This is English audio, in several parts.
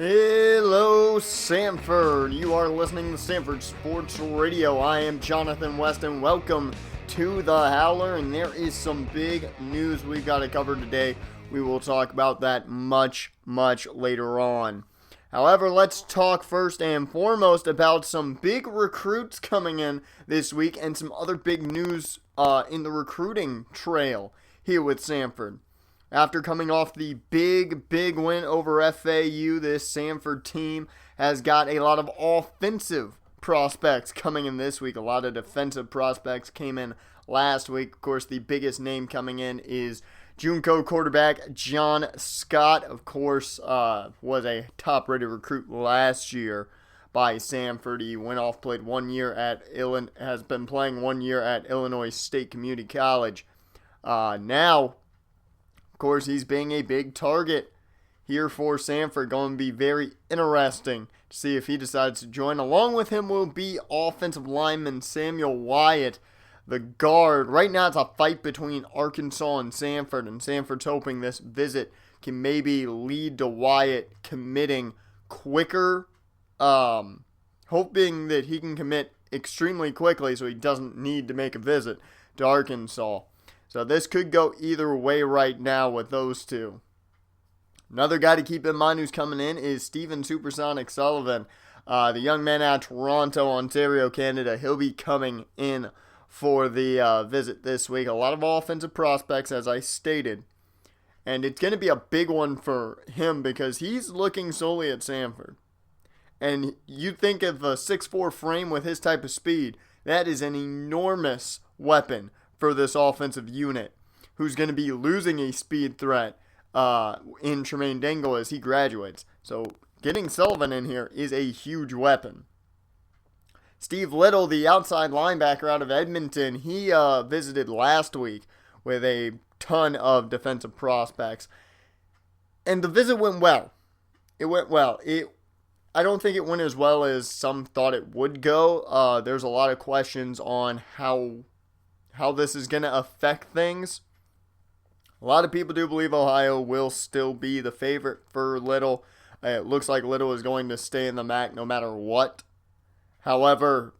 Hello, Sanford. You are listening to Sanford Sports Radio. I am Jonathan West, and welcome to the Howler. And there is some big news we've got to cover today. We will talk about that much later on. However, let's talk first and foremost about some big recruits coming in this week and some other big news in the recruiting trail here with Sanford. After coming off the big win over FAU, this Sanford team has got a lot of offensive prospects coming in this week. A lot of defensive prospects came in last week. Of course, the biggest name coming in is JUCO quarterback John Scott. Of course, was a top-rated recruit last year by Sanford. He went off, played 1 year at has been playing 1 year at Illinois State Community College. Now, of course, he's being a big target here for Sanford. Going to be very interesting to see if he decides to join. Along with him will be offensive lineman Samuel Wyatt, the guard. Right now it's a fight between Arkansas and Sanford's hoping this visit can maybe lead to Wyatt committing quicker, hoping that he can commit extremely quickly so he doesn't need to make a visit to Arkansas. So this could go either way right now with those two. Another guy to keep in mind who's coming in is Stephen Supersonic Sullivan, the young man out of Toronto, Ontario, Canada. He'll be coming in for the visit this week. A lot of offensive prospects, as I stated. And it's going to be a big one for him because he's looking solely at Sanford. And you think of a 6'4" frame with his type of speed, that is an enormous weapon for this offensive unit, who's going to be losing a speed threat in Tremaine Dingle as he graduates. So getting Sullivan in here is a huge weapon. Steve Little, the outside linebacker out of Edmonton, he visited last week with a ton of defensive prospects. And the visit went well. It went well. I don't think it went as well as some thought it would go. There's a lot of questions on how this is going to affect things. A lot of people do believe Ohio will still be the favorite for Little. It looks like Little is going to stay in the MAC no matter what. However,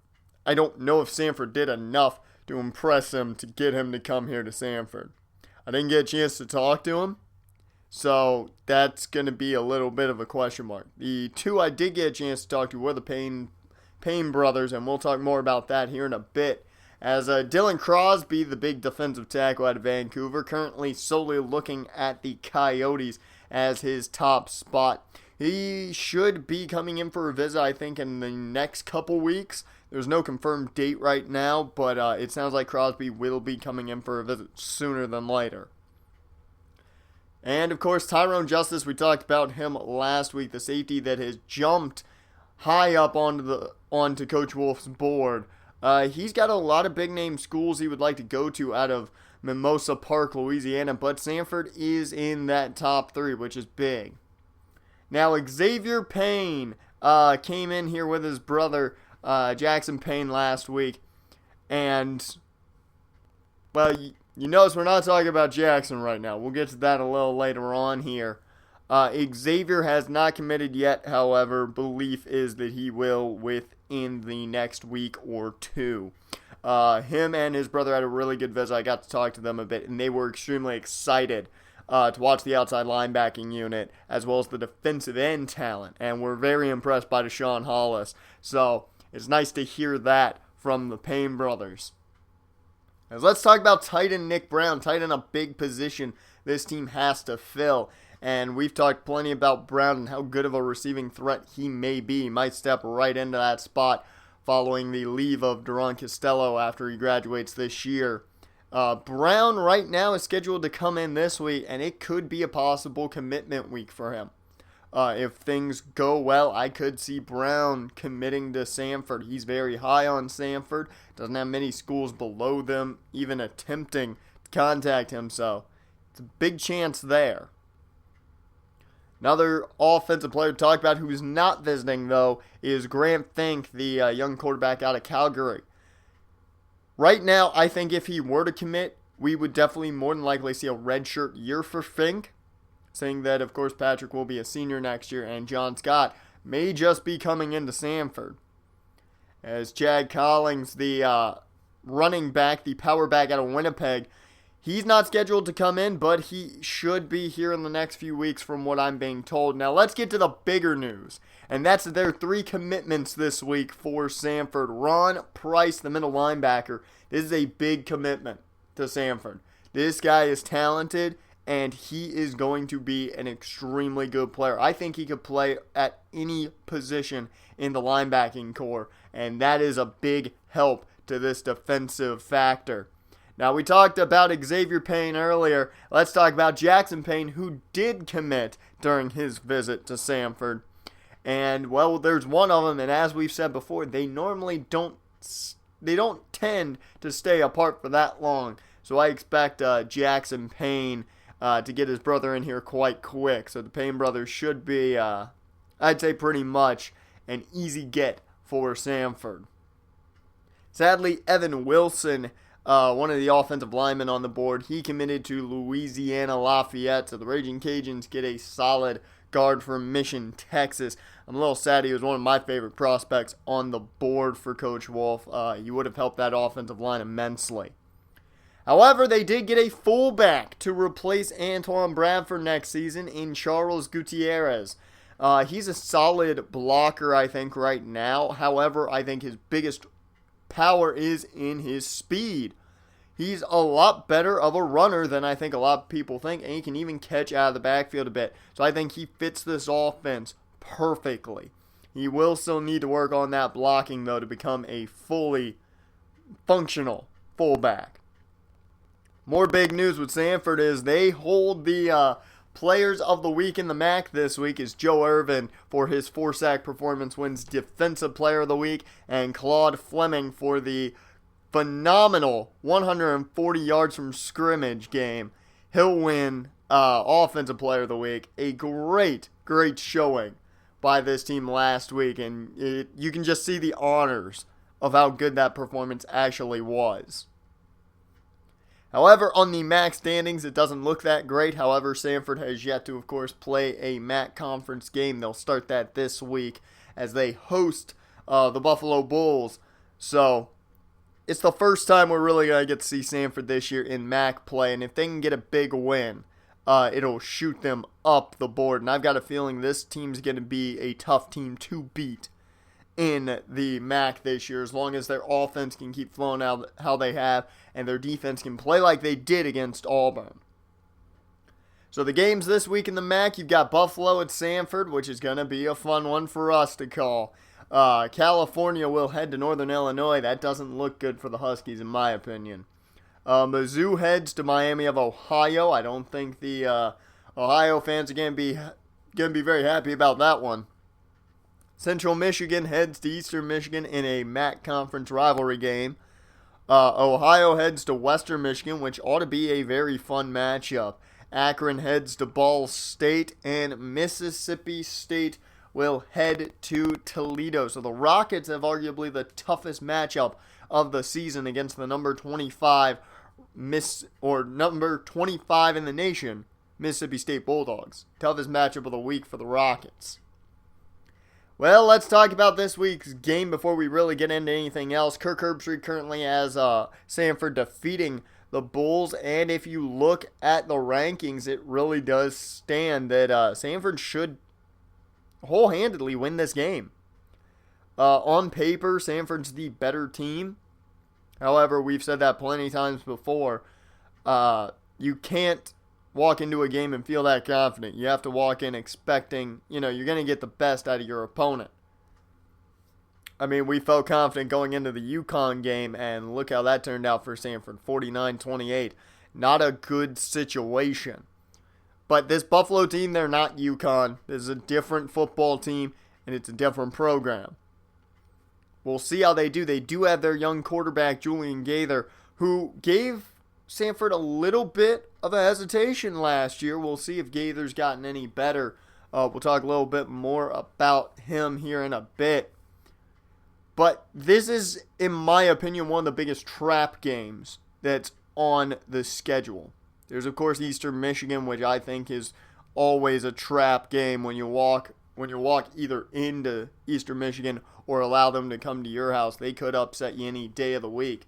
I don't know if Sanford did enough to impress him to get him to come here to Sanford. I didn't get a chance to talk to him, so that's going to be a little bit of a question mark. The two I did get a chance to talk to were the Payne brothers, and we'll talk more about that here in a bit. As Dylan Crosby, the big defensive tackle out of Vancouver, currently solely looking at the Coyotes as his top spot. He should be coming in for a visit, I think, in the next couple weeks. There's no confirmed date right now, but it sounds like Crosby will be coming in for a visit sooner than later. And, of course, Tyrone Justice, we talked about him last week, the safety that has jumped high up onto Coach Wolf's board. He's got a lot of big-name schools he would like to go to out of Mimosa Park, Louisiana, but Sanford is in that top three, which is big. Now, Xavier Payne came in here with his brother, Jackson Payne, last week. And, well, you notice we're not talking about Jackson right now. We'll get to that a little later on here. Xavier has not committed yet, however, belief is that he will within the next week or two. Him and his brother had a really good visit. I got to talk to them a bit, and they were extremely excited to watch the outside linebacking unit as well as the defensive end talent, and we're very impressed by Deshaun Hollis. So it's nice to hear that from the Payne brothers. Now, let's talk about tight end Nick Brown. Tight end, a big position this team has to fill. And we've talked plenty about Brown and how good of a receiving threat he may be. He might step right into that spot following the leave of Duron Costello after he graduates this year. Brown right now is scheduled to come in this week, and it could be a possible commitment week for him. If things go well, I could see Brown committing to Sanford. He's very high on Sanford. Doesn't have many schools below them even attempting to contact him, so it's a big chance there. Another offensive player to talk about who's not visiting, though, is Grant Fink, the young quarterback out of Calgary. Right now, I think if he were to commit, we would definitely more than likely see a redshirt year for Fink. saying that, of course, Patrick will be a senior next year and John Scott may just be coming into Sanford. As Chad Collins, the running back, the power back out of Winnipeg, he's not scheduled to come in, but he should be here in the next few weeks from what I'm being told. Now let's get to the bigger news, and that's that there are 3 commitments this week for Sanford. Ron Price, the middle linebacker, this is a big commitment to Sanford. This guy is talented, and he is going to be an extremely good player. I think he could play at any position in the linebacking core, and that is a big help to this defensive factor. Now, we talked about Xavier Payne earlier. Let's talk about Jackson Payne, who did commit during his visit to Sanford. And, well, there's one of them, and as we've said before, they normally don't tend to stay apart for that long. So I expect Jackson Payne to get his brother in here quite quick. So the Payne brothers should be, I'd say, pretty much an easy get for Sanford. Sadly, Evan Wilson, one of the offensive linemen on the board, he committed to Louisiana Lafayette. So the Raging Cajuns get a solid guard from Mission, Texas. I'm a little sad. He was one of my favorite prospects on the board for Coach Wolf. He would have helped that offensive line immensely. However, they did get a fullback to replace Antoine Bradford next season in Charles Gutierrez. He's a solid blocker, I think, right now. However, I think his biggest power is in his speed. He's a lot better of a runner than I think a lot of people think, and he can even catch out of the backfield a bit. So I think he fits this offense perfectly. He will still need to work on that blocking, though, to become a fully functional fullback. More big news with Sanford is they hold the Players of the Week in the MAC this week is Joe Irvin for his 4-sack performance wins Defensive Player of the Week, and Claude Fleming for the phenomenal 140 yards from scrimmage game. He'll win Offensive Player of the Week. A great showing by this team last week, and you can just see the honors of how good that performance actually was. However, on the MAC standings, it doesn't look that great. However, Sanford has yet to, of course, play a MAC conference game. They'll start that this week as they host the Buffalo Bulls. So, it's the first time we're really going to get to see Sanford this year in MAC play. And if they can get a big win, it'll shoot them up the board. And I've got a feeling this team's going to be a tough team to beat in the MAC this year, as long as their offense can keep flowing out how they have and their defense can play like they did against Auburn. So the games this week in the MAC, you've got Buffalo at Sanford, which is going to be a fun one for us to call. California will head to Northern Illinois. That doesn't look good for the Huskies in my opinion. Mizzou heads to Miami of Ohio. I don't think the Ohio fans are going to be very happy about that one. Central Michigan heads to Eastern Michigan in a MAC conference rivalry game. Ohio heads to Western Michigan, which ought to be a very fun matchup. Akron heads to Ball State, and Mississippi State will head to Toledo. So the Rockets have arguably the toughest matchup of the season against the number 25 number 25 in the nation, Mississippi State Bulldogs. Toughest matchup of the week for the Rockets. Well, let's talk about this week's game before we really get into anything else. Kirk Herbstreit currently has Sanford defeating the Bulls, and if you look at the rankings, it really does stand that Sanford should wholehandedly win this game. On paper, Sanford's the better team. However, we've said that plenty of times before. You can't walk into a game and feel that confident. You have to walk in expecting, you're going to get the best out of your opponent. I mean, we felt confident going into the UConn game, and look how that turned out for Sanford, 49-28. Not a good situation. But this Buffalo team, they're not UConn. This is a different football team, and it's a different program. We'll see how they do. They do have their young quarterback, Julian Gaither, who gave Sanford a little bit of a hesitation last year. We'll see if Gaither's gotten any better. We'll talk a little bit more about him here in a bit. But this is, in my opinion, one of the biggest trap games that's on the schedule. There's, of course, Eastern Michigan, which I think is always a trap game when you walk either into Eastern Michigan or allow them to come to your house. They could upset you any day of the week.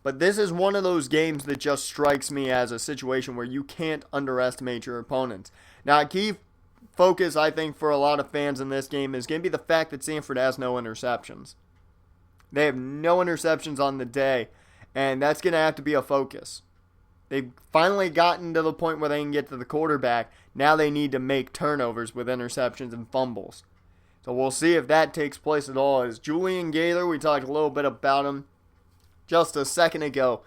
But this is one of those games that just strikes me as a situation where you can't underestimate your opponents. Now, a key focus, I think, for a lot of fans in this game is going to be the fact that Sanford has no interceptions. They have no interceptions on the day, and that's going to have to be a focus. They've finally gotten to the point where they can get to the quarterback. Now they need to make turnovers with interceptions and fumbles. So we'll see if that takes place at all. As Julian Gaither, we talked a little bit about him just a second ago.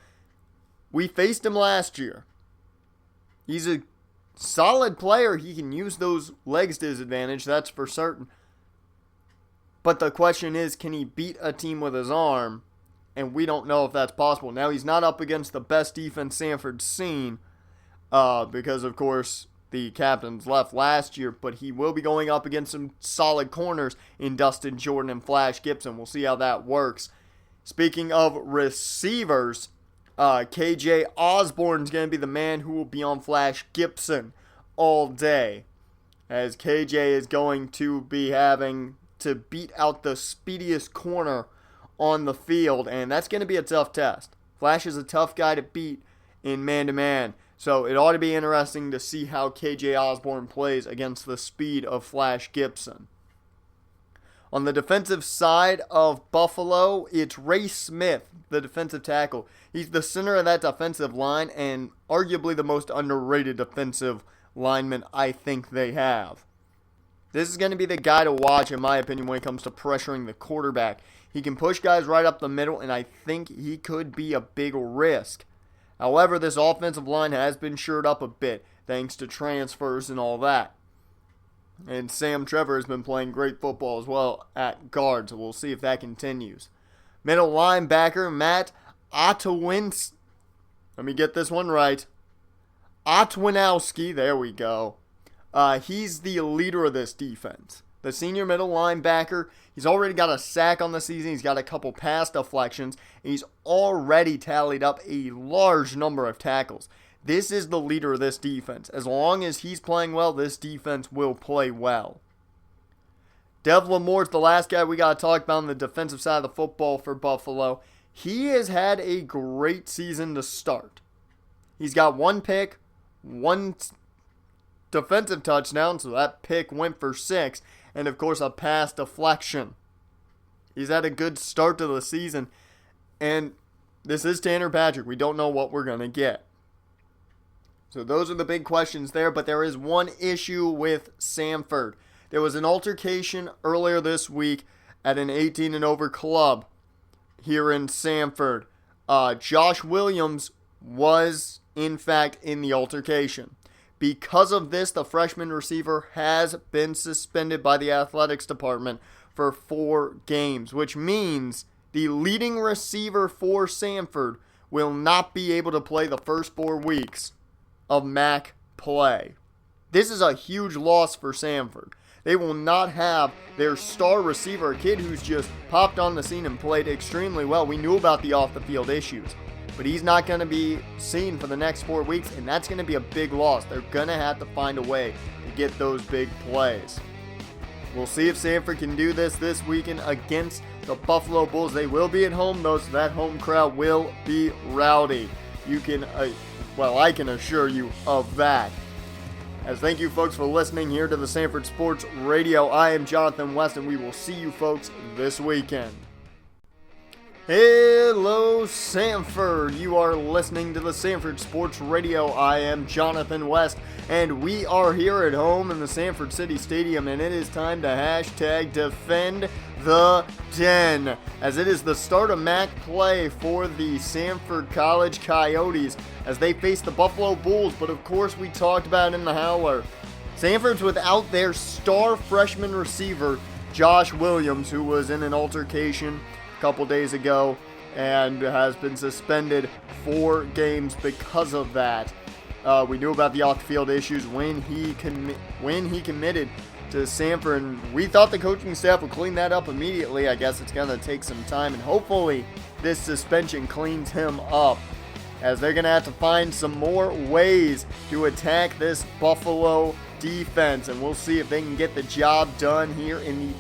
We faced him last year. He's a solid player. He can use those legs to his advantage, that's for certain. But the question is, can he beat a team with his arm? And we don't know if that's possible. Now, he's not up against the best defense Sanford's seen because, of course, the captains left last year. But he will be going up against some solid corners in Dustin Jordan and Flash Gibson. We'll see how that works. Speaking of receivers, KJ Osborne's going to be the man who will be on Flash Gibson all day, as KJ is going to be having to beat out the speediest corner on the field, and that's going to be a tough test. Flash is a tough guy to beat in man-to-man, so it ought to be interesting to see how KJ Osborne plays against the speed of Flash Gibson. On the defensive side of Buffalo, it's Ray Smith, the defensive tackle. He's the center of that defensive line and arguably the most underrated defensive lineman I think they have. This is going to be the guy to watch, in my opinion, when it comes to pressuring the quarterback. He can push guys right up the middle, and I think he could be a big risk. However, this offensive line has been shored up a bit, thanks to transfers and all that. And Sam Trevor has been playing great football as well at guard, so we'll see if that continues. Middle linebacker, Matt Otwinowski. Let me get this one right. Otwinowski, there we go. He's the leader of this defense. The senior middle linebacker, he's already got a sack on the season. He's got a couple pass deflections. And he's already tallied up a large number of tackles. This is the leader of this defense. As long as he's playing well, this defense will play well. Dev Lamore's the last guy we got to talk about on the defensive side of the football for Buffalo. He has had a great season to start. He's got one pick, one defensive touchdown, so that pick went for 6, and of course a pass deflection. He's had a good start to the season, and this is Tanner Patrick. We don't know what we're going to get. So those are the big questions there, but there is one issue with Sanford. There was an altercation earlier this week at an 18 and over club here in Sanford. Josh Williams was, in fact, in the altercation. Because of this, the freshman receiver has been suspended by the athletics department for 4 games, which means the leading receiver for Sanford will not be able to play the first 4 weeks of MAC play. This is a huge loss for Sanford. They will not have their star receiver, a kid who's just popped on the scene and played extremely well. We knew about the off-the-field issues, but he's not going to be seen for the next 4 weeks, and that's going to be a big loss. They're going to have to find a way to get those big plays. We'll see if Sanford can do this weekend against the Buffalo Bulls. They will be at home, though, so that home crowd will be rowdy. You can, I can assure you of that. As thank you, folks, for listening here to the Sanford Sports Radio. I am Jonathan West, and we will see you folks this weekend. Hello, Sanford. You are listening to the Sanford Sports Radio. I am Jonathan West, and we are here at home in the Sanford City Stadium, and it is time to hashtag defend the den, as it is the start of MAC play for the Sanford College Coyotes as they face the Buffalo Bulls. But of course, we talked about it in the Howler. Sanford's without their star freshman receiver, Josh Williams, who was in an altercation couple days ago and has been suspended 4 games because of that. We knew about the off-the-field issues when he committed to Sanford, and we thought the coaching staff would clean that up immediately. I guess it's going to take some time, and hopefully this suspension cleans him up. as they're going to have to find some more ways to attack this Buffalo defense. And we'll see if they can get the job done here in the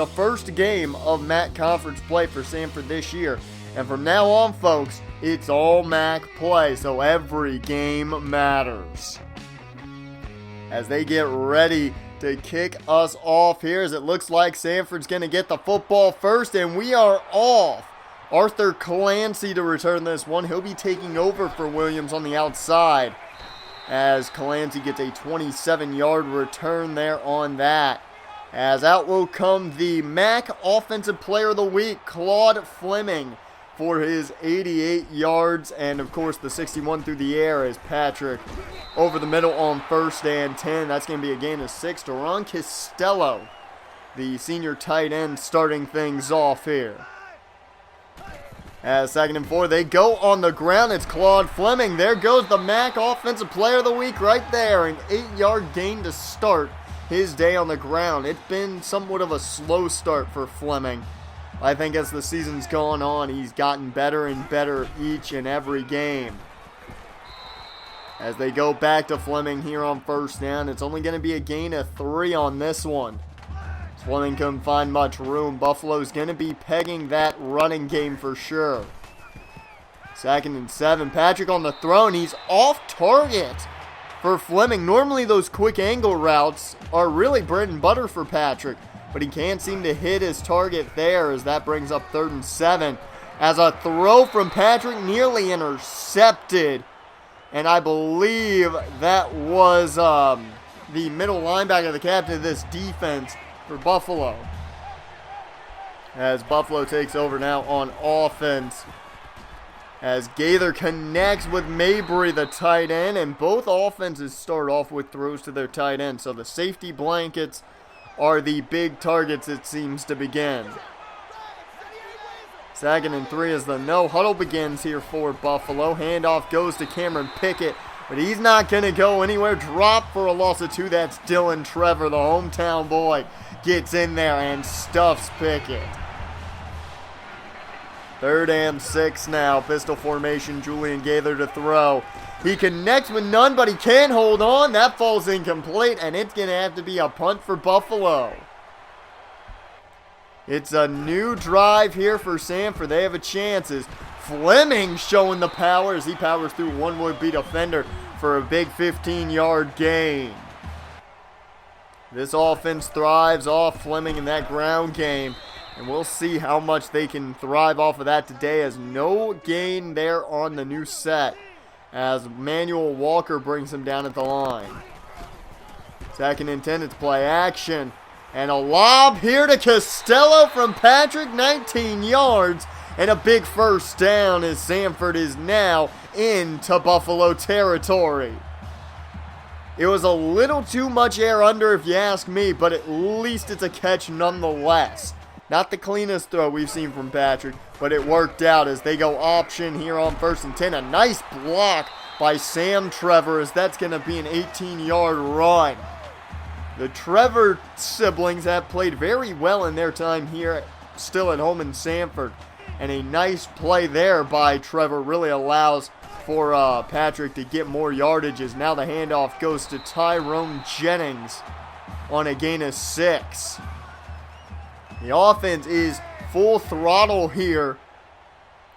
first game of MAC conference play for Sanford this year. And from now on, folks, it's all MAC play, so every game matters. As they get ready to kick us off here, as it looks like Sanford's going to get the football first, and we are off. Arthur Clancy to return this one. He'll be taking over for Williams on the outside, as Clancy gets a 27-yard return there on that. As out will come the MAC Offensive Player of the Week, Claude Fleming, for his 88 yards, and of course the 61 through the air as Patrick over the middle on 1st and 10. That's going to be a gain of 6 to Ron Costello, the senior tight end, starting things off here. As 2nd and 4, they go on the ground. It's Claude Fleming. There goes the MAC Offensive Player of the Week right there. An 8-yard gain to start his day on the ground. It's been somewhat of a slow start for Fleming. I think as the season's gone on, he's gotten better and better each and every game. As they go back to Fleming here on 1st down, it's only going to be a gain of 3 on this one. Fleming couldn't find much room. Buffalo's going to be pegging that running game for sure. 2nd and 7. Patrick on the throw, and he's off target for Fleming. Normally those quick angle routes are really bread and butter for Patrick, but he can't seem to hit his target there, as that brings up 3rd and 7. As a throw from Patrick nearly intercepted, and I believe that was the middle linebacker, the captain of this defense for Buffalo. As Buffalo takes over now on offense, as Gaither connects with Mabry, the tight end, and both offenses start off with throws to their tight end. So the safety blankets are the big targets, it seems to begin. 2nd and 3 as the no huddle begins here for Buffalo. Handoff goes to Cameron Pickett, but he's not going to go anywhere. Drop for a loss of 2. That's Dylan Trevor, the hometown boy, gets in there and stuffs Pickett. 3rd and 6 now. Pistol formation, Julian Gaither to throw. He connects with none, but he can't hold on. That falls incomplete, and it's going to have to be a punt for Buffalo. It's a new drive here for Sanford. They have a chance as Fleming showing the power as he powers through one would-be defender for a big 15-yard gain. This offense thrives off Fleming in that ground game, and we'll see how much they can thrive off of that today, as no gain there on the new set, as Manuel Walker brings him down at the line. 2nd and 10, it's play action. And a lob here to Costello from Patrick, 19 yards, and a big 1st down as Sanford is now into Buffalo territory. It was a little too much air under if you ask me, but at least it's a catch nonetheless. Not the cleanest throw we've seen from Patrick, but it worked out as they go option here on 1st and 10. A nice block by Sam Trevor, as that's going to be an 18-yard run. The Trevor siblings have played very well in their time here, still at home in Sanford. And a nice play there by Trevor really allows for Patrick to get more yardage, as now the handoff goes to Tyrone Jennings on a gain of 6. The offense is full throttle here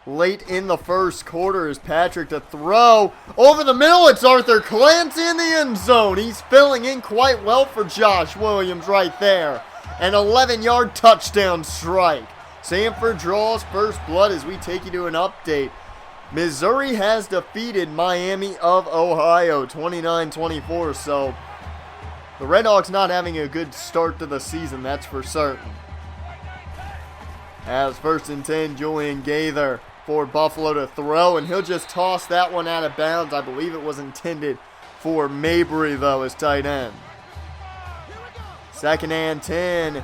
late in the 1st quarter as Patrick to throw over the middle. It's Arthur Clancy in the end zone. He's filling in quite well for Josh Williams right there. An 11-yard touchdown strike. Sanford draws first blood as we take you to an update. Missouri has defeated Miami of Ohio 29-24, so the Redhawks not having a good start to the season, that's for certain. As 1st and 10, Julian Gaither for Buffalo to throw, and he'll just toss that one out of bounds. I believe it was intended for Mabry, though, as tight end. 2nd and 10.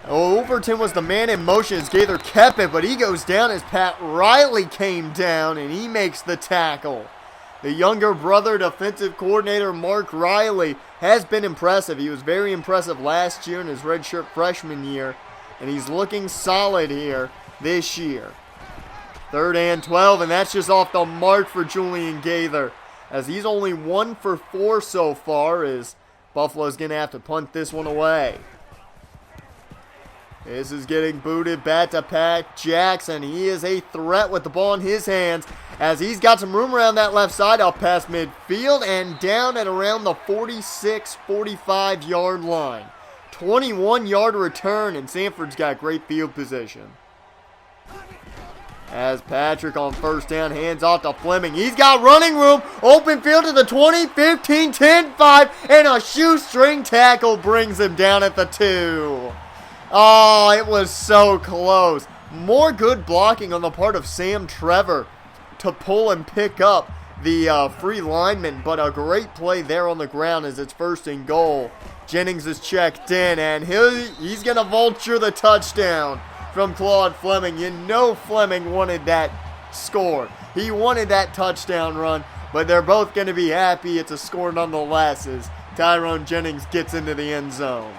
Overton was the man in motion as Gaither kept it, but he goes down as Pat Riley came down, and he makes the tackle. The younger brother defensive coordinator Mark Riley has been impressive. He was very impressive last year in his redshirt freshman year, and he's looking solid here this year. 3rd and 12, and that's just off the mark for Julian Gaither, as he's only 1 for 4 so far, as Buffalo's going to have to punt this one away. This is getting booted back to Pat Jackson. He is a threat with the ball in his hands, as he's got some room around that left side, up past midfield and down at around the 46-45 yard line. 21-yard return, and Sanford's got great field position. As Patrick on 1st down hands off to Fleming. He's got running room. Open field to the 20, 15, 10, 5. And a shoestring tackle brings him down at the 2. Oh, it was so close. More good blocking on the part of Sam Trevor to pull and pick up the free lineman. But a great play there on the ground as it's 1st and goal. Jennings is checked in, and he's going to vulture the touchdown from Claude Fleming. You know Fleming wanted that score. He wanted that touchdown run, but they're both going to be happy it's a score nonetheless as Tyrone Jennings gets into the end zone.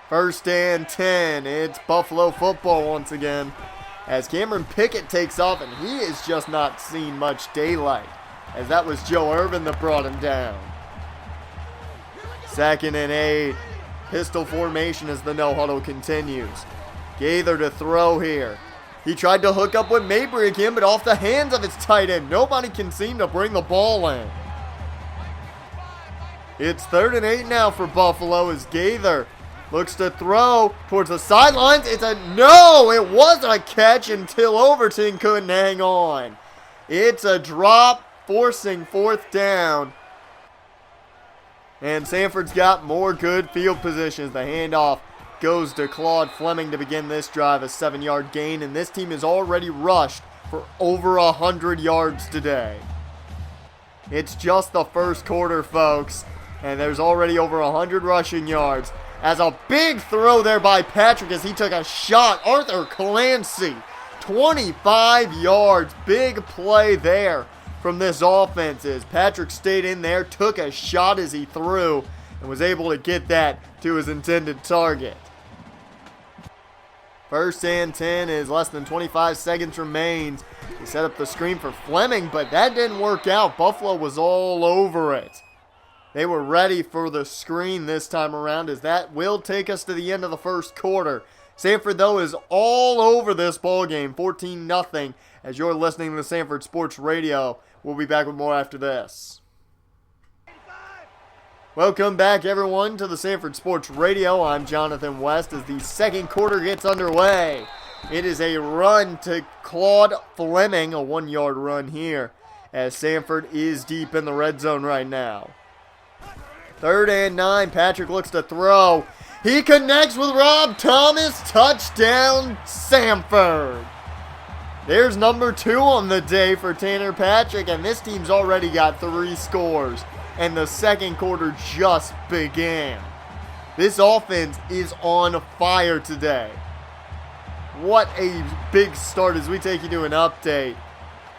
1st and 10. It's Buffalo football once again, as Cameron Pickett takes off, and he has just not seen much daylight, as that was Joe Irvin that brought him down. 2nd and 8. Pistol formation as the no-huddle continues. Gaither to throw here. He tried to hook up with Mabry again, but off the hands of his tight end. Nobody can seem to bring the ball in. It's 3rd and 8 now for Buffalo as Gaither looks to throw towards the sidelines. It was a catch until Overton couldn't hang on. It's a drop, forcing 4th down. And Sanford's got more good field positions. The handoff goes to Claude Fleming to begin this drive, a 7-yard gain. And this team has already rushed for over 100 yards today. It's just the 1st quarter, folks. And there's already over 100 rushing yards. As a big throw there by Patrick as he took a shot. Arthur Clancy, 25 yards. Big play there from this offense is Patrick stayed in there, took a shot as he threw, and was able to get that to his intended target. 1st and 10 is less than 25 seconds remains. He set up the screen for Fleming, but that didn't work out. Buffalo was all over it. They were ready for the screen this time around, as that will take us to the end of the 1st quarter. Sanford, though, is all over this ball game, 14-0, as you're listening to the Sanford Sports Radio. We'll be back with more after this. Welcome back, everyone, to the Sanford Sports Radio. I'm Jonathan West as the 2nd quarter gets underway. It is a run to Claude Fleming, a 1-yard run here, as Sanford is deep in the red zone right now. 3rd and 9, Patrick looks to throw. He connects with Rob Thomas, touchdown Sanford. There's number 2 on the day for Tanner Patrick, and this team's already got 3 scores, and the 2nd quarter just began. This offense is on fire today. What a big start as we take you to an update.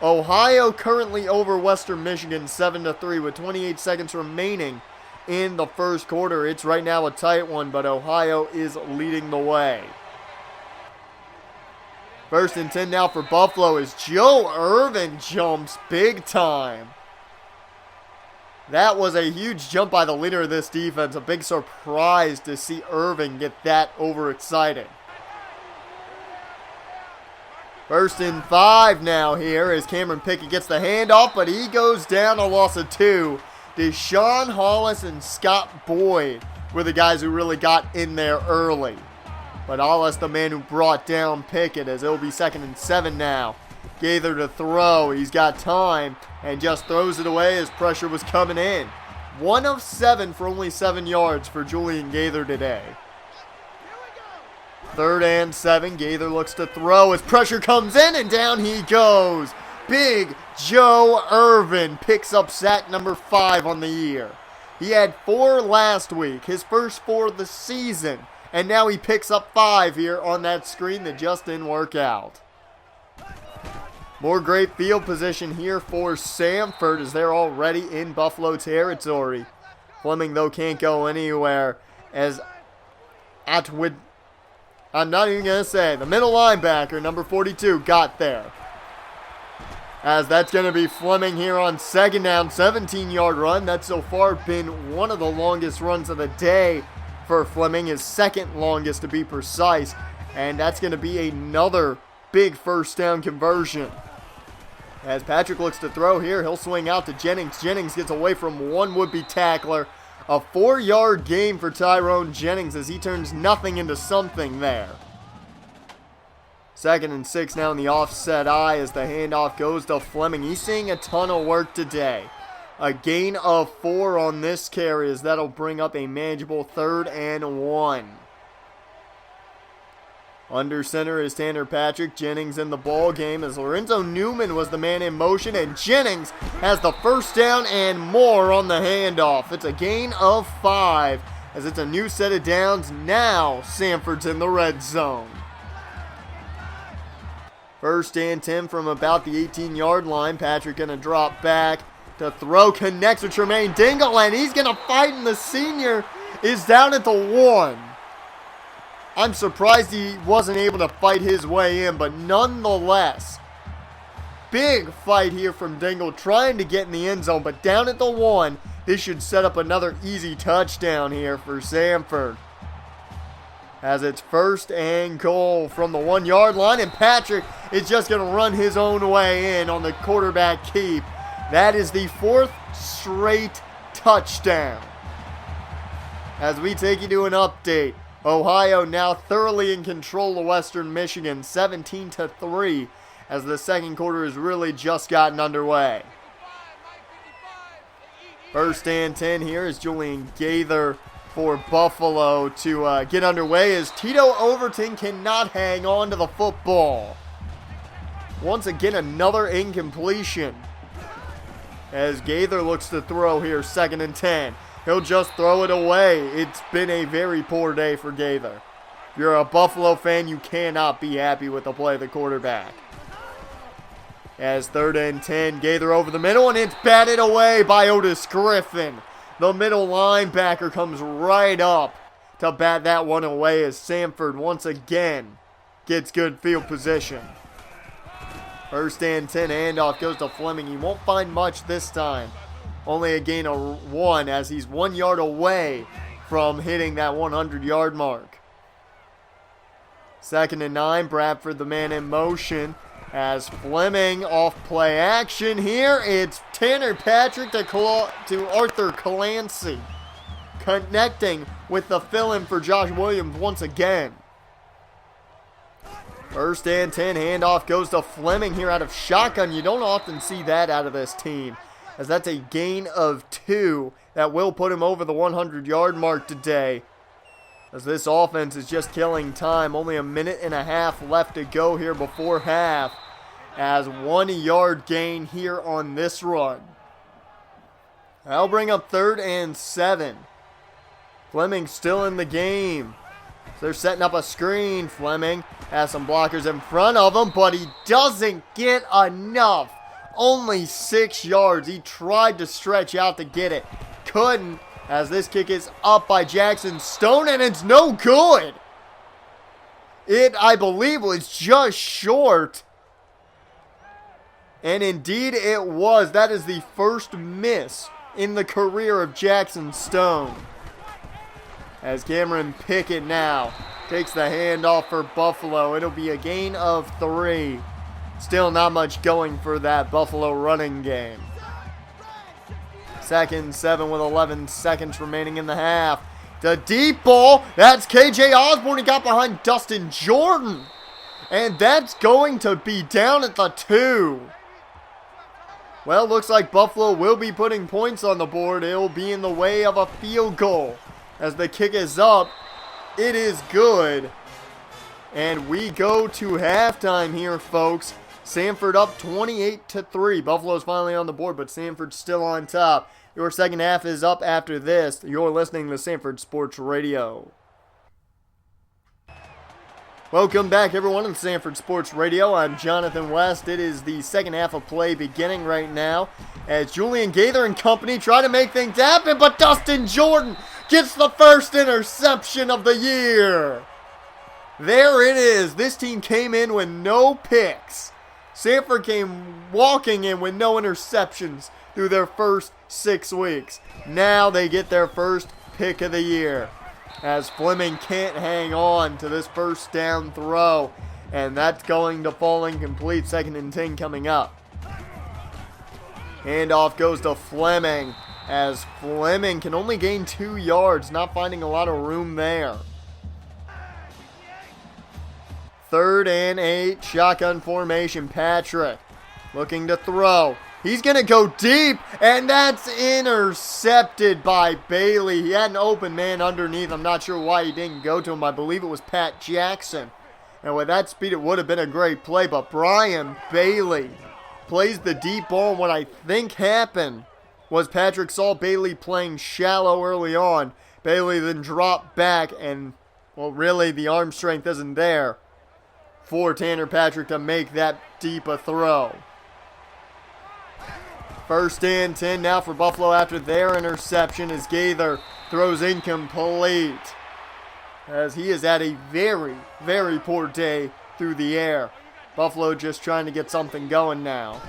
Ohio currently over Western Michigan 7-3 with 28 seconds remaining in the 1st quarter. It's right now a tight one, but Ohio is leading the way. 1st and 10 now for Buffalo as Joe Irvin jumps big time. That was a huge jump by the leader of this defense. A big surprise to see Irvin get that overexcited. 1st and 5 now here as Cameron Pickett gets the handoff, but he goes down, a loss of 2. Deshaun Hollis and Scott Boyd were the guys who really got in there early. But Hollis, the man who brought down Pickett, as it'll be 2nd and 7 now. Gaither to throw. He's got time and just throws it away as pressure was coming in. 1 of 7 for only 7 yards for Julian Gaither today. 3rd and 7. Gaither looks to throw as pressure comes in, and down he goes. Big Joe Irvin picks up sack number 5 on the year. He had 4 last week, his first 4 of the season. And now he picks up 5 here on that screen that just didn't work out. More great field position here for Sanford as they're already in Buffalo territory. Fleming, though, can't go anywhere as I'm not even going to say. The middle linebacker, number 42, got there. As that's going to be Fleming here on second down, 17-yard run. That's so far been one of the longest runs of the day for Fleming, his second longest to be precise. And that's going to be another big first down conversion. As Patrick looks to throw here, he'll swing out to Jennings. Jennings gets away from one would-be tackler. A 4-yard gain for Tyrone Jennings as he turns nothing into something there. 2nd and 6 now in the offset eye as the handoff goes to Fleming. He's seeing a ton of work today. A gain of 4 on this carry as that'll bring up a manageable 3rd and 1. Under center is Tanner Patrick. Jennings in the ball game as Lorenzo Newman was the man in motion, and Jennings has the first down and more on the handoff. It's a gain of 5 as it's a new set of downs. Now Sanford's in the red zone. 1st and 10 from about the 18-yard line. Patrick going to drop back to throw, connects with Tremaine Dingle, and he's going to fight, and the senior is down at the 1. I'm surprised he wasn't able to fight his way in, but nonetheless, big fight here from Dingle trying to get in the end zone, but down at the 1, this should set up another easy touchdown here for Sanford. As it's 1st and goal from the 1-yard line, and Patrick is just going to run his own way in on the quarterback keep. That is the 4th straight touchdown. As we take you to an update, Ohio now thoroughly in control of Western Michigan, 17-3, as the second quarter has really just gotten underway. 1st and 10 here is Julian Gaither for Buffalo to get underway as Tito Overton cannot hang on to the football. Once again, another incompletion. As Gaither looks to throw here, 2nd and 10. He'll just throw it away. It's been a very poor day for Gaither. If you're a Buffalo fan, you cannot be happy with the play of the quarterback. As 3rd and 10, Gaither over the middle, and it's batted away by Otis Griffin. The middle linebacker comes right up to bat that one away as Sanford once again gets good field position. 1st and 10, handoff goes to Fleming. He won't find much this time. Only a gain of 1 as he's 1 yard away from hitting that 100-yard mark. 2nd and 9, Bradford the man in motion as Fleming off play action here. It's Tanner Patrick to Arthur Clancy, connecting with the fill-in for Josh Williams once again. 1st and 10, handoff goes to Fleming here out of shotgun. You don't often see that out of this team, as that's a gain of 2 that will put him over the 100-yard mark today. As this offense is just killing time. Only a minute and a half left to go here before half. As 1 yard gain here on this run. That'll bring up 3rd and 7. Fleming still in the game. So they're setting up a screen. Fleming has some blockers in front of him, but he doesn't get enough. Only 6 yards. He tried to stretch out to get it. Couldn't, as this kick is up by Jackson Stone, and it's no good. It, I believe, was just short. And indeed it was. That is the first miss in the career of Jackson Stone. As Cameron Pickett now takes the handoff for Buffalo. It'll be a gain of 3. Still not much going for that Buffalo running game. 2nd and 7 with 11 seconds remaining in the half. The deep ball. That's KJ Osborne. He got behind Dustin Jordan. And that's going to be down at the 2. Well, looks like Buffalo will be putting points on the board. It'll be in the way of a field goal. As the kick is up, it is good. And we go to halftime here, folks. Sanford up 28-3. Buffalo's finally on the board, but Sanford's still on top. Your second half is up after this. You're listening to Sanford Sports Radio. Welcome back, everyone, to Sanford Sports Radio. I'm Jonathan West. It is the second half of play beginning right now as Julian Gaither and company try to make things happen, but Dustin Jordan gets the first interception of the year. There it is. This team came in with no picks. Sanford came walking in with no interceptions through their first 6 weeks. Now they get their first pick of the year, as Fleming can't hang on to this first down throw, and that's going to fall incomplete. 2nd and 10 coming up. Handoff goes to Fleming, as Fleming can only gain 2 yards, not finding a lot of room there. 3rd and 8, shotgun formation. Patrick looking to throw. He's going to go deep, and that's intercepted by Bailey. He had an open man underneath. I'm not sure why he didn't go to him. I believe it was Pat Jackson. And with that speed, it would have been a great play, but Brian Bailey plays the deep ball. And what I think happened was Patrick saw Bailey playing shallow early on. Bailey then dropped back, and, well, really, the arm strength isn't there for Tanner Patrick to make that deep a throw. 1st and 10 now for Buffalo after their interception, as Gaither throws incomplete, as he has had a very, very poor day through the air. Buffalo just trying to get something going now.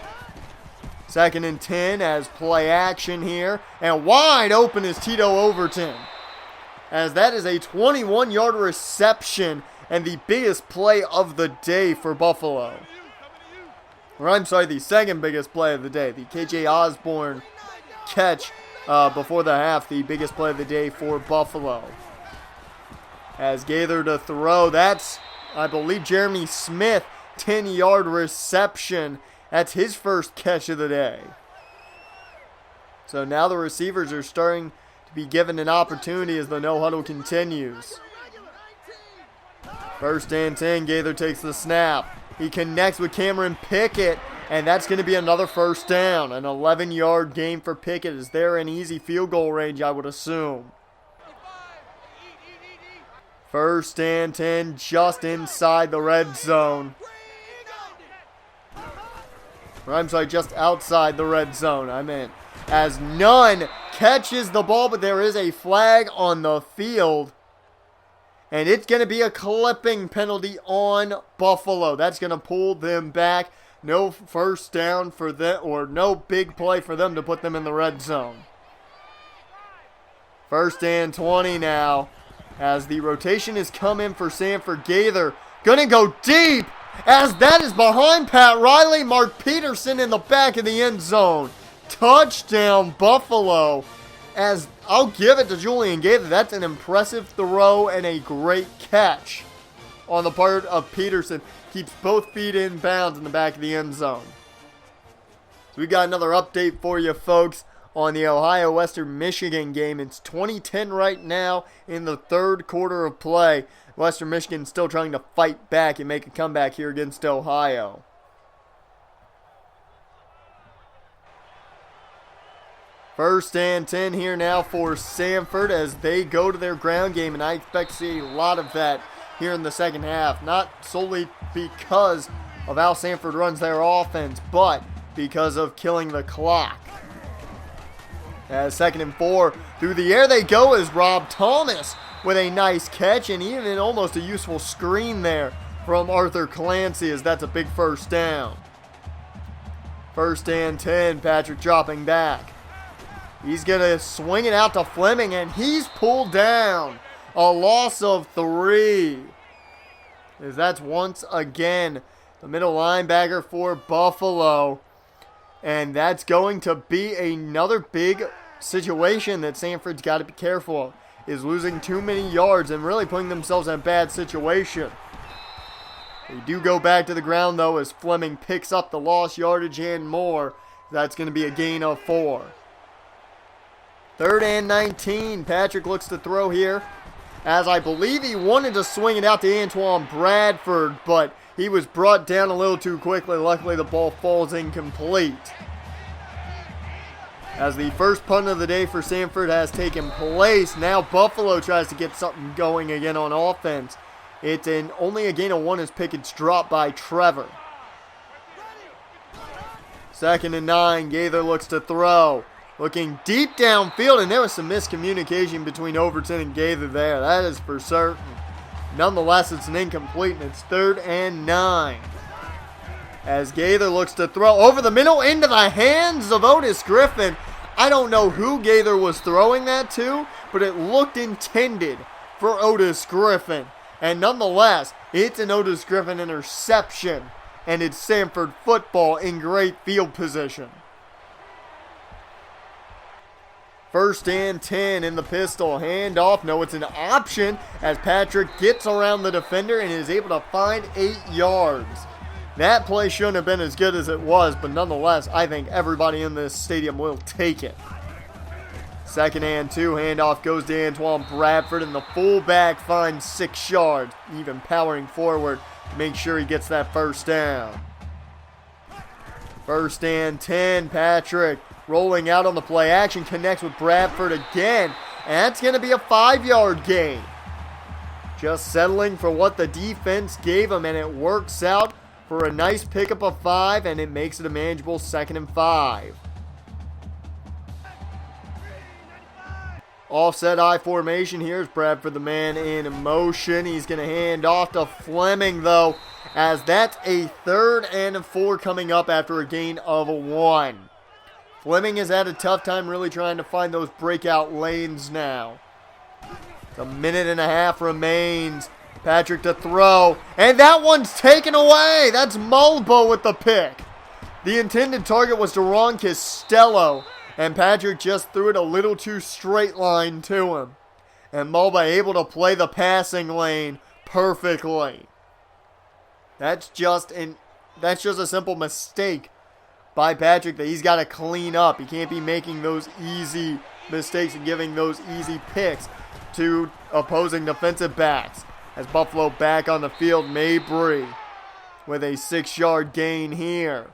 2nd and 10 as play action here, and wide open is Tito Overton, as that is a 21-yard reception and the biggest play of the day for Buffalo. Or I'm sorry, the second biggest play of the day. The KJ Osborne catch before the half, the biggest play of the day for Buffalo. As Gaither to throw, that's, I believe, Jeremy Smith, 10-yard reception. That's his first catch of the day. So now the receivers are starting to be given an opportunity as the no-huddle continues. 1st and 10, Gaither takes the snap. He connects with Cameron Pickett, and that's going to be another first down. An 11-yard gain for Pickett. Is there an easy field goal range, I would assume? 1st and 10, just inside the red zone. Or I'm sorry, just outside the red zone, I meant. As Nunn catches the ball, but there is a flag on the field. And it's going to be a clipping penalty on Buffalo. That's going to pull them back. No first down for them, or no big play for them to put them in the red zone. 1st and 20 now, as the rotation has come in for Sanford. Gaither going to go deep, as that is behind Pat Riley. Mark Peterson in the back of the end zone. Touchdown, Buffalo. As I'll give it to Julian Gaither. That's an impressive throw and a great catch on the part of Peterson. Keeps both feet in bounds in the back of the end zone. So we got another update for you folks on the Ohio Western Michigan game. It's 20-10 right now in the 3rd quarter of play. Western Michigan still trying to fight back and make a comeback here against Ohio. 1st and 10 here now for Sanford as they go to their ground game, and I expect to see a lot of that here in the second half. Not solely because of how Sanford runs their offense, but because of killing the clock. As 2nd and 4, through the air they go as Rob Thomas with a nice catch and even almost a useful screen there from Arthur Clancy, as that's a big first down. 1st and 10, Patrick dropping back. He's going to swing it out to Fleming, and he's pulled down. A loss of 3. As that's once again the middle linebacker for Buffalo. And that's going to be another big situation that Sanford's got to be careful of. Is losing too many yards and really putting themselves in a bad situation. They do go back to the ground, though, as Fleming picks up the lost yardage and more. That's going to be a gain of 4. 3rd and 19. Patrick looks to throw here, as I believe he wanted to swing it out to Antoine Bradford, but he was brought down a little too quickly. Luckily, the ball falls incomplete. As the first punt of the day for Sanford has taken place, now Buffalo tries to get something going again on offense. It's only a gain of 1 as Pickett's dropped by Trevor. 2nd and 9. Gaither looks to throw. Looking deep downfield, and there was some miscommunication between Overton and Gaither there. That is for certain. Nonetheless, it's an incomplete, and it's 3rd and 9. As Gaither looks to throw over the middle into the hands of Otis Griffin. I don't know who Gaither was throwing that to, but it looked intended for Otis Griffin. And nonetheless, it's an Otis Griffin interception, and it's Sanford football in great field position. 1st and 10 in the pistol. Handoff. No, it's an option as Patrick gets around the defender and is able to find 8 yards. That play shouldn't have been as good as it was, but nonetheless, I think everybody in this stadium will take it. 2nd and 2. Handoff goes to Antoine Bradford, and the fullback finds 6 yards, even powering forward to make sure he gets that 1st down. 1st and 10. Patrick rolling out on the play action, connects with Bradford again, and that's going to be a 5-yard gain. Just settling for what the defense gave him, and it works out for a nice pickup of 5, and it makes it a manageable 2nd and 5. Offset I formation. Here's Bradford, the man in motion. He's going to hand off to Fleming, though, as that's a 3rd and 4 coming up after a gain of 1. Fleming has had a tough time really trying to find those breakout lanes now. A minute and a half remains. Patrick to throw, and that one's taken away. That's Mulba with the pick. The intended target was Deron Costello, and Patrick just threw it a little too straight line to him. And Mulba able to play the passing lane perfectly. That's just a simple mistake by Patrick that he's got to clean up. He can't be making those easy mistakes and giving those easy picks to opposing defensive backs. As Buffalo back on the field, Mabry with a 6-yard gain here.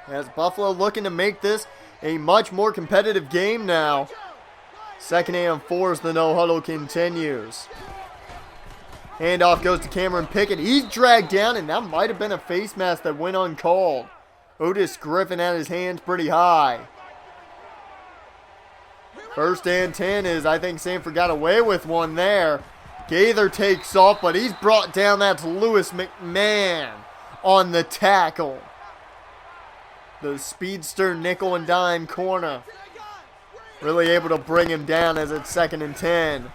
As Buffalo looking to make this a much more competitive game now. 2nd and 4 as the no-huddle continues. Handoff goes to Cameron Pickett. He's dragged down, and that might have been a face mask that went uncalled. Otis Griffin had his hands pretty high. 1st and 10 is, I think Sanford got away with one there. Gaither takes off, but he's brought down. That's Lewis McMahon on the tackle. The speedster nickel and dime corner. Really able to bring him down as it's 2nd and 10.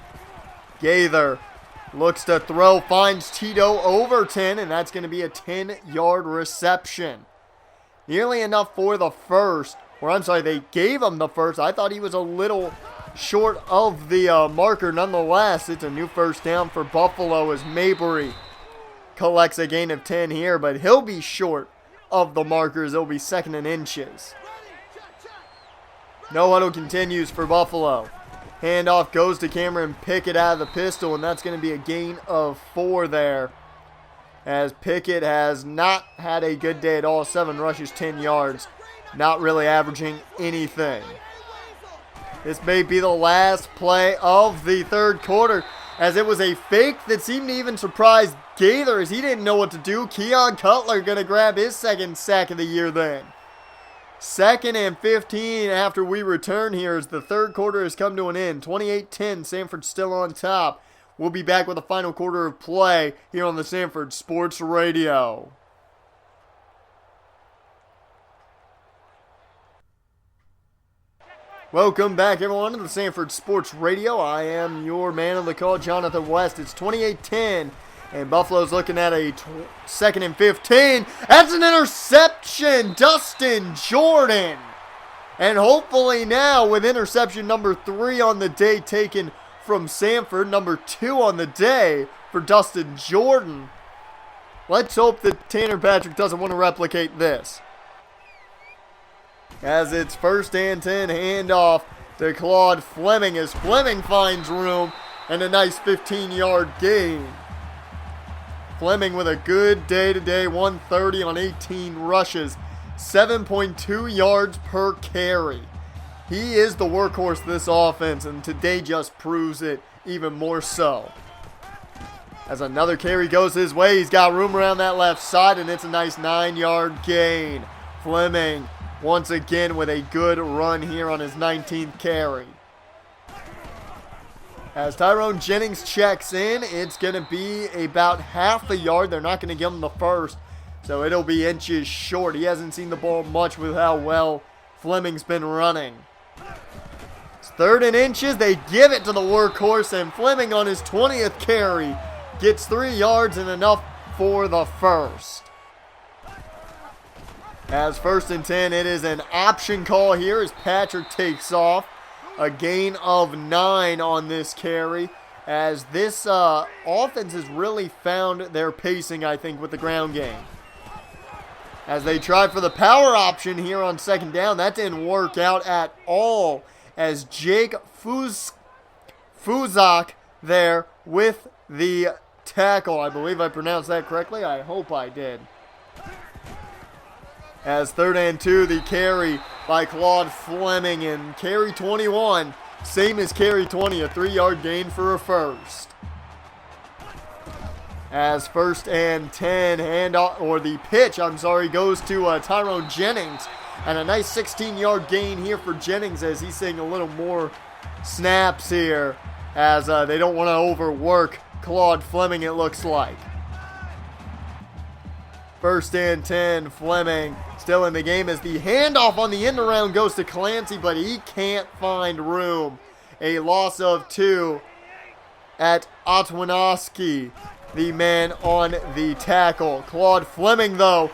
Gaither looks to throw, finds Tito Overton, and that's going to be a 10-yard reception. Nearly enough for the first. Or I'm sorry, they gave him the first. I thought he was a little short of the marker. Nonetheless, it's a new 1st down for Buffalo as Mabry collects a gain of 10 here, but he'll be short of the markers. It'll be 2nd and inches. No huddle continues for Buffalo. Handoff goes to Cameron Pickett out of the pistol, and that's going to be a gain of 4 there. As Pickett has not had a good day at all. 7 rushes, 10 yards. Not really averaging anything. This may be the last play of the 3rd quarter, as it was a fake that seemed to even surprise Gaither as he didn't know what to do. Keon Cutler going to grab his 2nd sack of the year then. 2nd and 15 after we return here as the 3rd quarter has come to an end. 28-10, Sanford still on top. We'll be back with the final quarter of play here on the Sanford Sports Radio. Welcome back, everyone, to the Sanford Sports Radio. I am your man on the call, Jonathan West. It's 28-10, and Buffalo's looking at a 2nd and 15. That's an interception, Dustin Jordan. And hopefully now with interception number 3 on the day taken from Sanford, number 2 on the day for Dustin Jordan. Let's hope that Tanner Patrick doesn't want to replicate this. As it's 1st and 10, handoff to Claude Fleming as Fleming finds room and a nice 15-yard gain. Fleming with a good day today, 130 on 18 rushes, 7.2 yards per carry. He is the workhorse of this offense, and today just proves it even more so. As another carry goes his way, he's got room around that left side, and it's a nice 9-yard gain. Fleming once again with a good run here on his 19th carry. As Tyrone Jennings checks in, it's going to be about half a yard. They're not going to give him the first, so it'll be inches short. He hasn't seen the ball much with how well Fleming's been running. It's 3rd and inches. They give it to the workhorse, and Fleming on his 20th carry gets 3 yards and enough for the first. As 1st and 10, it is an option call here as Patrick takes off. A gain of 9 on this carry, as this offense has really found their pacing, I think, with the ground game. As they try for the power option here on 2nd down, that didn't work out at all, as Jake Fuzak there with the tackle. I believe I pronounced that correctly. I hope I did. As 3rd and 2, the carry by Claude Fleming, and carry 21, same as carry 20, a 3-yard gain for a first. As 1st and 10, the pitch, goes to Tyrone Jennings, and a nice 16-yard gain here for Jennings as he's seeing a little more snaps here, as they don't want to overwork Claude Fleming, it looks like. 1st and 10, Fleming still in the game as the handoff on the end around goes to Clancy, but he can't find room. A loss of 2 at Otwinoski, the man on the tackle. Claude Fleming, though,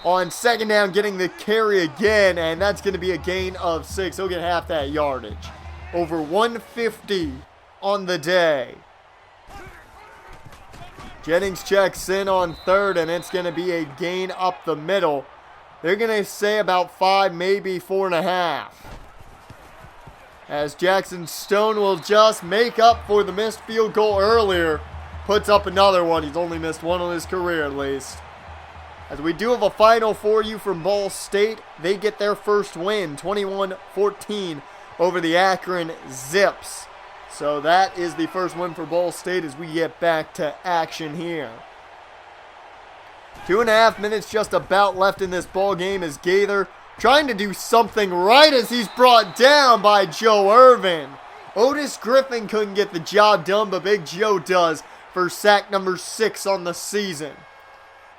on 2nd down getting the carry again, and that's going to be a gain of 6. He'll get half that yardage. Over 150 on the day. Jennings checks in on 3rd, and it's going to be a gain up the middle. They're going to say about 5, maybe 4.5. As Jackson Stone will just make up for the missed field goal earlier. Puts up another one. He's only missed one in his career at least. As we do have a final for you from Ball State. They get their first win, 21-14 over the Akron Zips. So that is the first win for Ball State as we get back to action here. 2.5 minutes just about left in this ball game as Gaither trying to do something right as he's brought down by Joe Irvin. Otis Griffin couldn't get the job done, but Big Joe does for sack number 6 on the season.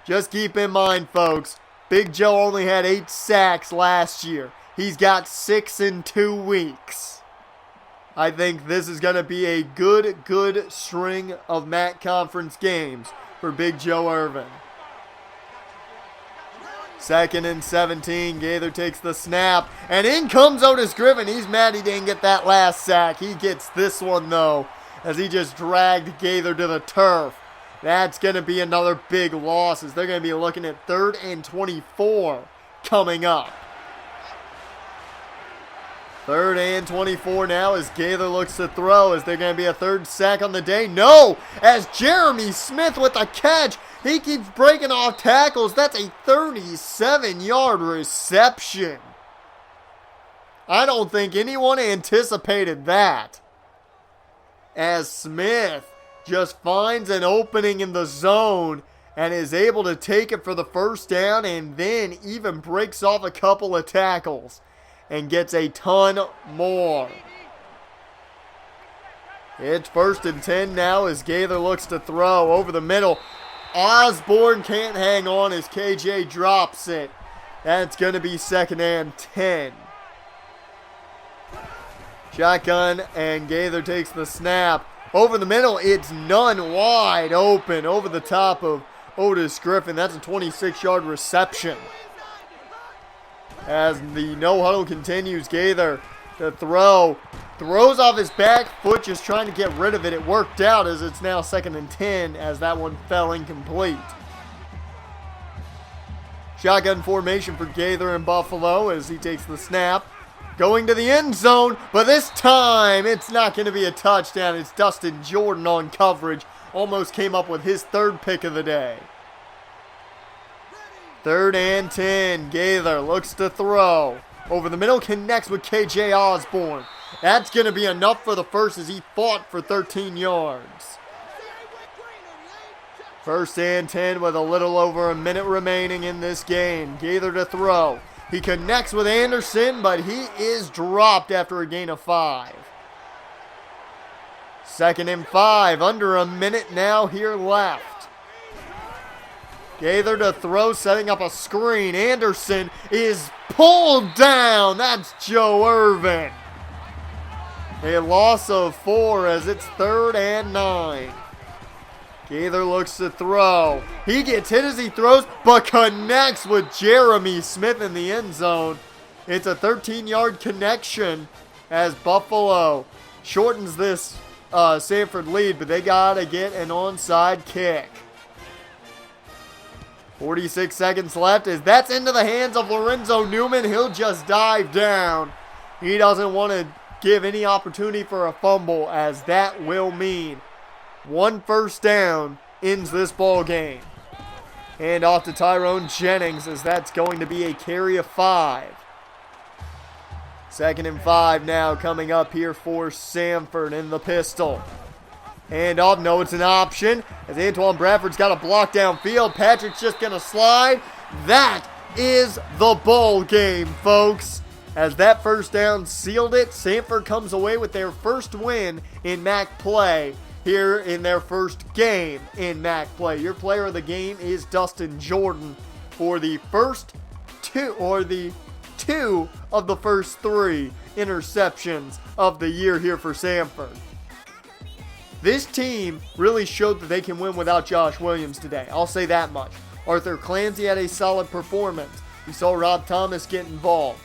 Just keep in mind, folks, Big Joe only had 8 sacks last year. He's got 6 in 2 weeks. I think this is going to be a good string of MAC conference games for Big Joe Irvin. 2nd and 17, Gaither takes the snap, and in comes Otis Griffin. He's mad he didn't get that last sack. He gets this one, though, as he just dragged Gaither to the turf. That's going to be another big loss as they're going to be looking at 3rd and 24 coming up. 3rd and 24 now as Gaither looks to throw. Is there going to be a 3rd sack on the day? No! As Jeremy Smith with a catch. He keeps breaking off tackles. That's a 37-yard reception. I don't think anyone anticipated that. As Smith just finds an opening in the zone and is able to take it for the first down and then even breaks off a couple of tackles and gets a ton more. It's 1st and 10 now as Gaither looks to throw over the middle. Osborne can't hang on as KJ drops it. That's going to be 2nd and 10. Shotgun, and Gaither takes the snap. Over the middle, it's none, wide open over the top of Otis Griffin. That's a 26-yard reception. As the no-huddle continues, Gaither to throw. Throws off his back foot, just trying to get rid of it. It worked out as it's now 2nd and 10 as that one fell incomplete. Shotgun formation for Gaither in Buffalo as he takes the snap. Going to the end zone, but this time it's not going to be a touchdown. It's Dustin Jordan on coverage. Almost came up with his 3rd pick of the day. 3rd and 10. Gaither looks to throw. Over the middle, connects with KJ Osborne. That's going to be enough for the first as he fought for 13 yards. 1st and 10 with a little over a minute remaining in this game. Gaither to throw. He connects with Anderson, but he is dropped after a gain of 5. 2nd and 5. Under a minute now here left. Gaither to throw, setting up a screen. Anderson is pulled down. That's Joe Irvin. A loss of 4 as it's 3rd and 9. Gaither looks to throw. He gets hit as he throws, but connects with Jeremy Smith in the end zone. It's a 13-yard connection as Buffalo shortens this Sanford lead, but they got to get an onside kick. 46 seconds left as that's into the hands of Lorenzo Newman. He'll just dive down. He doesn't want to give any opportunity for a fumble, as that will mean 1 first down ends this ball game. And off to Tyrone Jennings as that's going to be a carry of 5. 2nd and 5 now coming up here for Sanford in the pistol. Hand off, no, it's an option as Antoine Bradford's got a block downfield. Patrick's just going to slide. That is the ball game, folks. As that first down sealed it, Sanford comes away with their first win in MAC play here in their first game in MAC play. Your player of the game is Dustin Jordan for the first two of the first 3 interceptions of the year here for Sanford. This team really showed that they can win without Josh Williams today. I'll say that much. Arthur Clancy had a solid performance. We saw Rob Thomas get involved.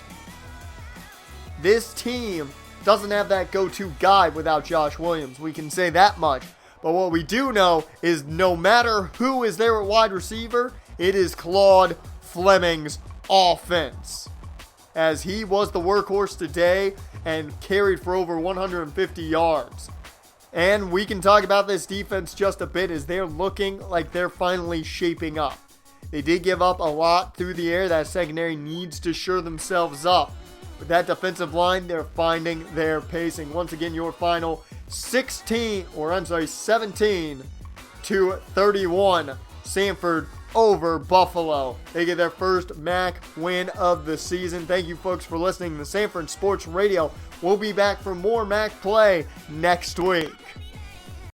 This team doesn't have that go-to guy without Josh Williams. We can say that much. But what we do know is no matter who is there at wide receiver, it is Claude Fleming's offense, as he was the workhorse today and carried for over 150 yards. And we can talk about this defense just a bit as they're looking like they're finally shaping up. They did give up a lot through the air. That secondary needs to shore themselves up. With that defensive line, they're finding their pacing. Once again, your final 17-31. Sanford over Buffalo. They get their first MAC win of the season. Thank you, folks, for listening to Sanford Sports Radio. We'll be back for more MAC play next week.